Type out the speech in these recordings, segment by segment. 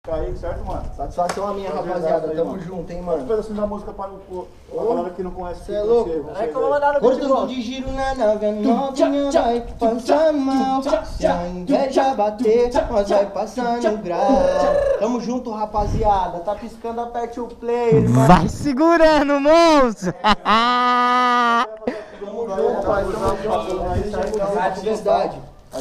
Kaique, certo, mano? Satisfação a minha, rapaziada. Tamo junto, hein, mano. Faz assim da música para a galera que não conhece. Você é louco? É que eu vou mandar no vídeo. Cortando de giro na nave, novinha vai passar mal. Se a inveja bater, nós vai passar no grau. Tamo junto, rapaziada. Tá piscando, aperte o play, irmão. Vai segurando, monstro! Tamo junto, rapaziada. De verdade.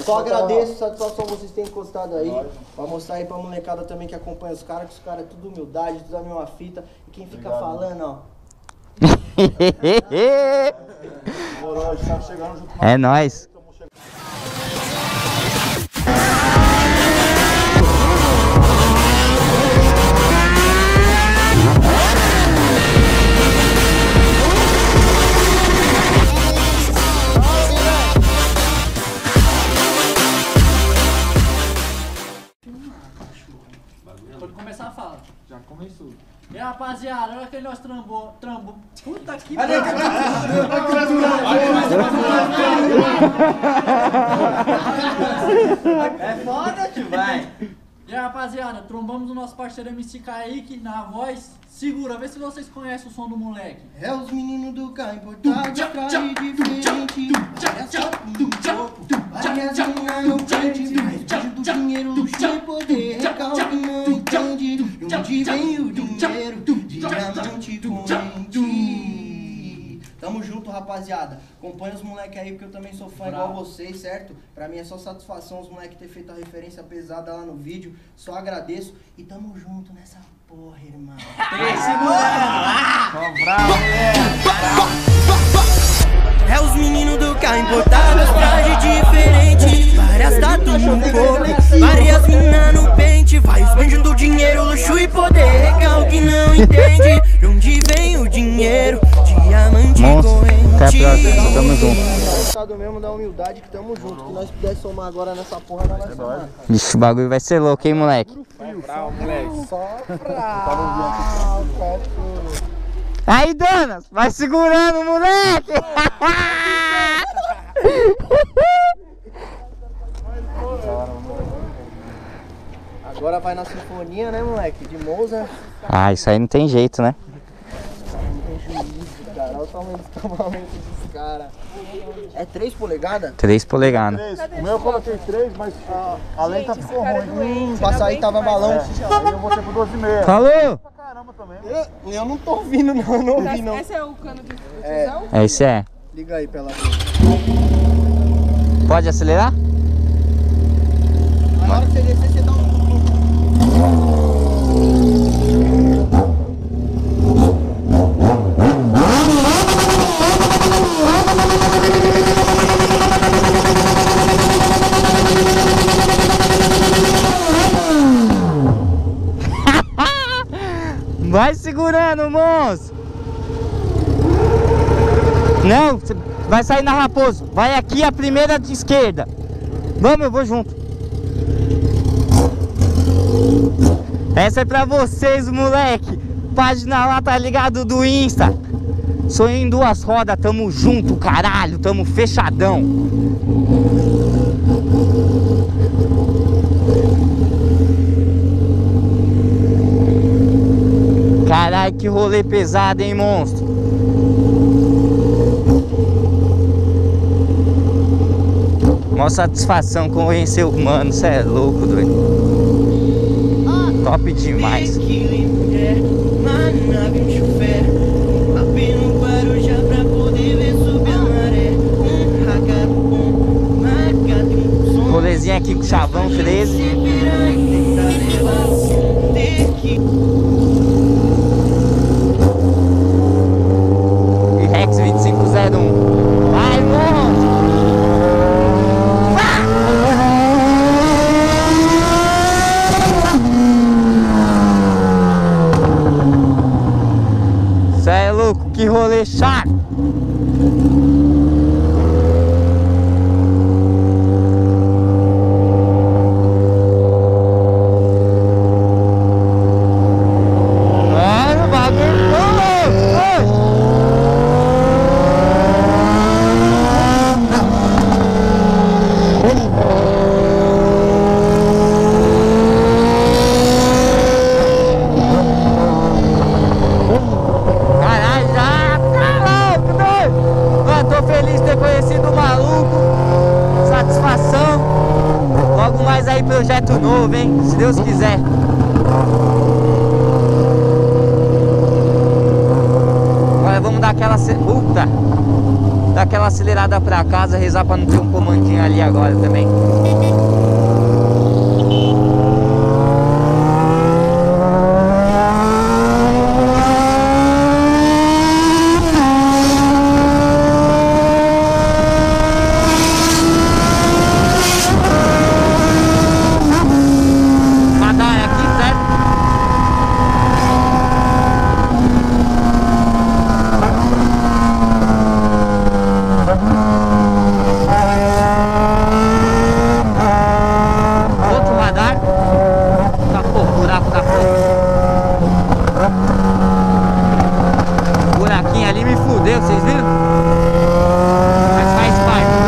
Só agradeço, satisfação vocês terem encostado aí. Pra mostrar aí pra molecada também que acompanha os caras, que os caras é tudo humildade, tudo a mesma fita. E quem fica falando, ó. É nóis. Pode começar a fala. Já começou. E aí, rapaziada, olha que nós trambou. Puta que É foda, tio, vai. E aí, rapaziada, trombamos o nosso parceiro MC Kaique na voz. Segura, vê se vocês conhecem o som do moleque. É os meninos do carro importado, traje diferente. Essa um pouco, várias minas no frente. Vejo do dinheiro, luxo e poder. Recalque não entende de onde vem o dinheiro. Diamante corrente. Tamo junto, rapaziada. Acompanha os moleques aí, porque eu também sou fã igual vocês, certo? Pra mim é só satisfação os moleques ter feito a referência pesada lá no vídeo. Só agradeço e tamo junto nessa porra, irmão. É os meninos do carro importado, traje diferente. Várias tatu no corpo, várias minas no pente. Vai esbanjando dinheiro, luxo e poder. Recalque não entende de onde vem o dinheiro. Diamante corrente. Tamo junto. Estado mesmo da humildade que tamo junto. Que nós puder somar agora nessa porra, nós vai somar. Vixe, o bagulho vai ser louco, hein, moleque? Aí, donas, vai segurando, moleque! Agora vai na sinfonia, né, moleque? De Mozart. Ah, isso aí não tem jeito, né? Não tem juízo, cara. Olha o tamanho dos cavamentos dos caras. É 3 polegadas? 3 polegadas. O meu eu coloquei 3, mas a lenta ficou ruim. Passa aí, tava balão. Aí eu botei pro 12,5. Falou! Caramba também. Eu não tô ouvindo, não. Eu não ouvi, não. Esse é o cano de fusão? Esse é. Liga aí, pela Pode acelerar? Na hora que você descer, você dá um... Vai segurando, monstro! Não, você vai sair na Raposo. Vai aqui a primeira de esquerda. Vamos, eu vou junto. Essa é pra vocês, moleque. Página lá, tá ligado, do Insta. Sonho em 2 rodas, tamo junto, caralho. Tamo fechadão. Caralho, que rolê pesado, hein, monstro? Mó satisfação conhecer o mano, cê é louco, doido. Top demais. Rolezinho aqui com o Chavão 13. E Rex 2501. Vai, monstro! Cê é louco, que rolê chato! Deus quiser. Agora vamos dar aquela... Puta! Dar aquela acelerada pra casa, rezar pra não ter um comandinho ali agora também. Vocês viram? Mas faz parte,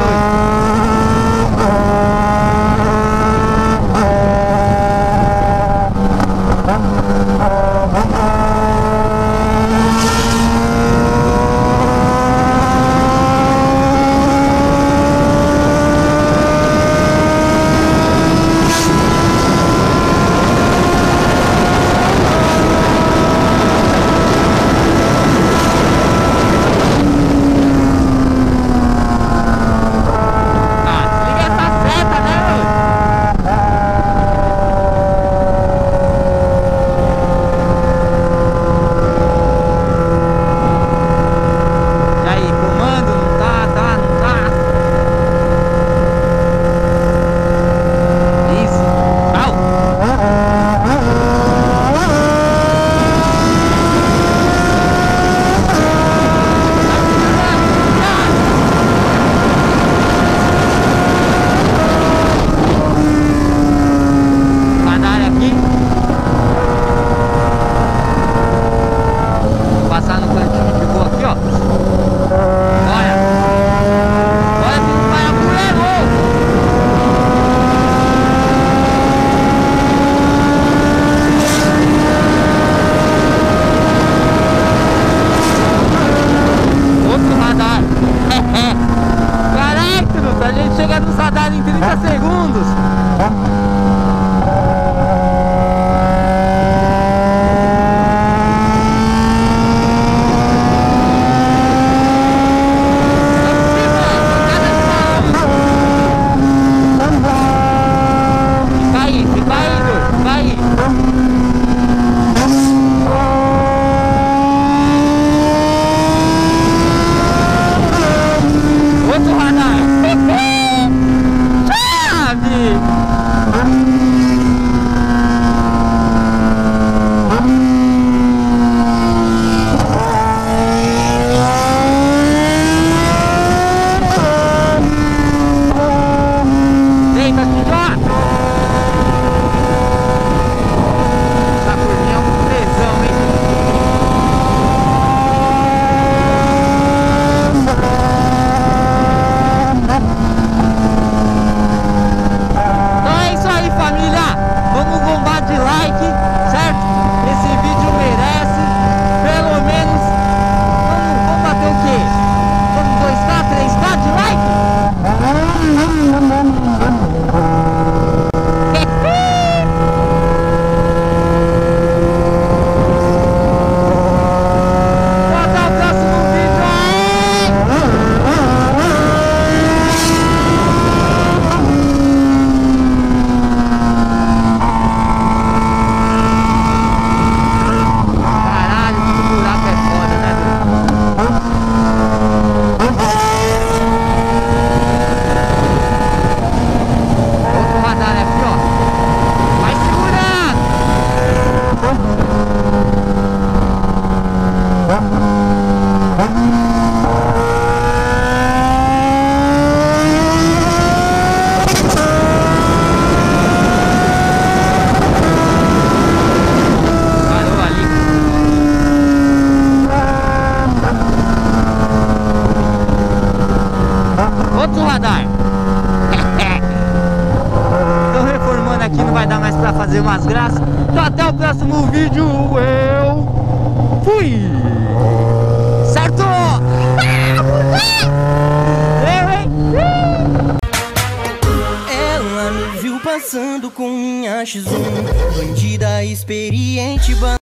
fazer umas graças. Então até o próximo vídeo. Eu fui. Certo? Eu, hein? Ela me viu passar. passando com minha X1, bandida experiente.